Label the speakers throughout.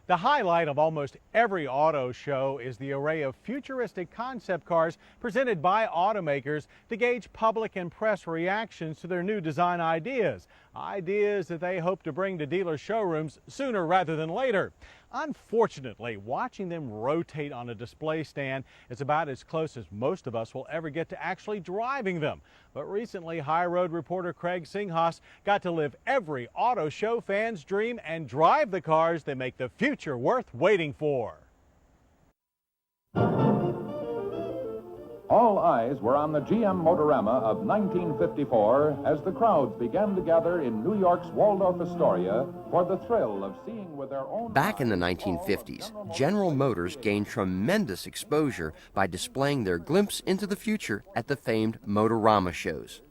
Speaker 1: The highlight of almost every auto show is the array of futuristic concept cars presented by automakers to gauge public and press reactions to their new design ideas. Ideas that they hope to bring to dealer showrooms sooner rather than later. Unfortunately, watching them rotate on a display stand is about as close as most of us will ever get to actually driving them. But recently, High Road reporter Craig Singhas got to live every auto show fan's dream and drive the cars that make the future worth waiting for.
Speaker 2: All eyes were on the GM Motorama of 1954 as the crowds began to gather in New York's Waldorf Astoria for the thrill of seeing with their own
Speaker 3: Back in the 1950s, General Motors gained tremendous exposure by displaying their glimpse into the future at the famed Motorama shows.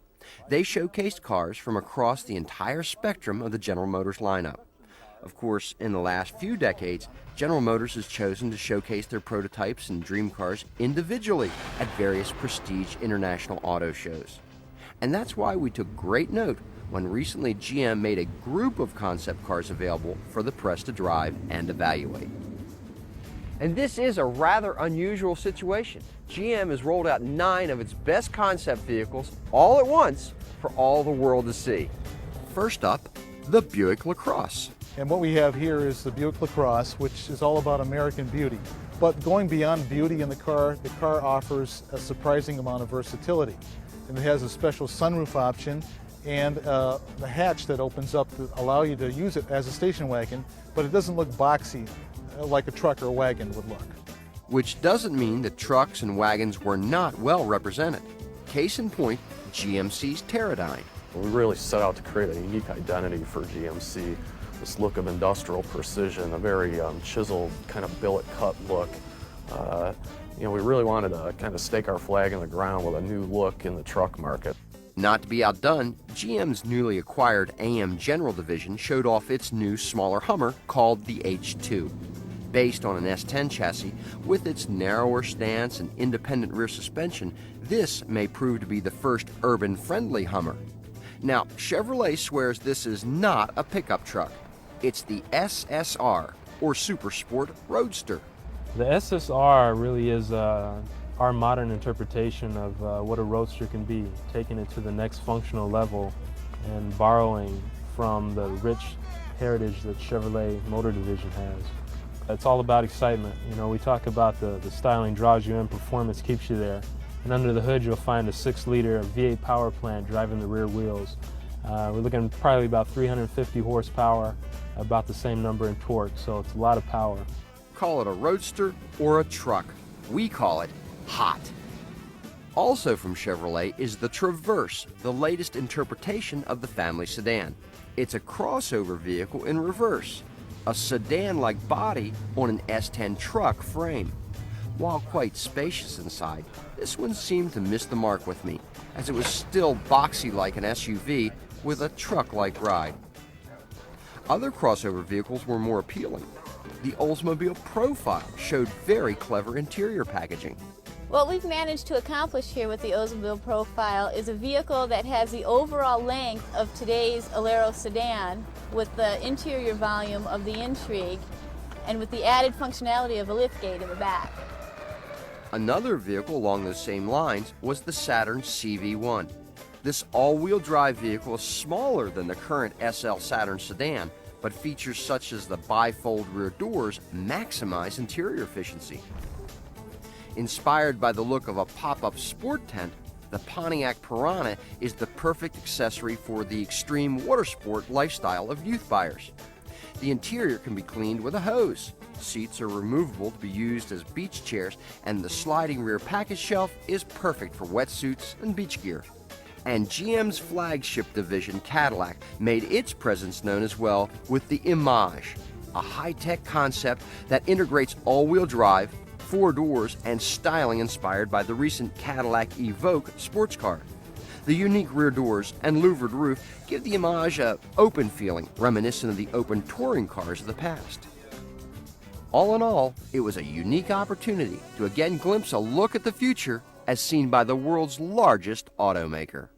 Speaker 3: They showcased cars from across the entire spectrum of the General Motors lineup. Of course, in the last few decades, General Motors has chosen to showcase their prototypes and dream cars individually at various prestige international auto shows. And that's why we took great note when recently GM made a group of concept cars available for the press to drive and evaluate. And this is a rather unusual situation. GM has rolled out 9 of its best concept vehicles all at once for all the world to see. First up, the Buick LaCrosse.
Speaker 4: And what we have here is the Buick LaCrosse, which is all about American beauty. But going beyond beauty in the car offers a surprising amount of versatility. And it has a special sunroof option and the hatch that opens up to allow you to use it as a station wagon, but it doesn't look boxy like a truck or a wagon would look.
Speaker 3: Which doesn't mean that trucks and wagons were not well represented. Case in point, GMC's Teradyne.
Speaker 5: We really set out to create a unique identity for GMC. This look of industrial precision, a very chiseled kind of billet cut look. We really wanted to kind of stake our flag in the ground with a new look in the truck market.
Speaker 3: Not to be outdone, GM's newly acquired AM General division showed off its new smaller Hummer called the H2. Based on an S10 chassis, with its narrower stance and independent rear suspension, this may prove to be the first urban-friendly Hummer. Now, Chevrolet swears this is not a pickup truck. It's the SSR, or Super Sport Roadster.
Speaker 6: The SSR really is our modern interpretation of what a Roadster can be, taking it to the next functional level and borrowing from the rich heritage that Chevrolet Motor Division has. It's all about excitement. We talk about the styling draws you in, performance keeps you there. And under the hood, you'll find a 6-liter V8 power plant driving the rear wheels. We're looking at probably about 350 horsepower, about the same number in torque, so it's a lot of power.
Speaker 3: Call it a roadster or a truck. We call it hot. Also from Chevrolet is the Traverse, the latest interpretation of the family sedan. It's a crossover vehicle in reverse, a sedan-like body on an S10 truck frame. While quite spacious inside, this one seemed to miss the mark with me, as it was still boxy like an SUV with a truck-like ride. Other crossover vehicles were more appealing. The Oldsmobile Profile showed very clever interior packaging.
Speaker 7: What we've managed to accomplish here with the Oldsmobile Profile is a vehicle that has the overall length of today's Alero sedan with the interior volume of the Intrigue and with the added functionality of a liftgate in the back.
Speaker 3: Another vehicle along those same lines was the Saturn CV1. This all-wheel drive vehicle is smaller than the current SL Saturn sedan, but features such as the bifold rear doors maximize interior efficiency. Inspired by the look of a pop-up sport tent, the Pontiac Piranha is the perfect accessory for the extreme water sport lifestyle of youth buyers. The interior can be cleaned with a hose. Seats are removable to be used as beach chairs, and the sliding rear package shelf is perfect for wetsuits and beach gear. And GM's flagship division, Cadillac, made its presence known as well with the Image, a high-tech concept that integrates all-wheel drive, 4 doors, and styling inspired by the recent Cadillac Evoque sports car. The unique rear doors and louvered roof give the Image an open feeling, reminiscent of the open touring cars of the past. All in all, it was a unique opportunity to again glimpse a look at the future as seen by the world's largest automaker.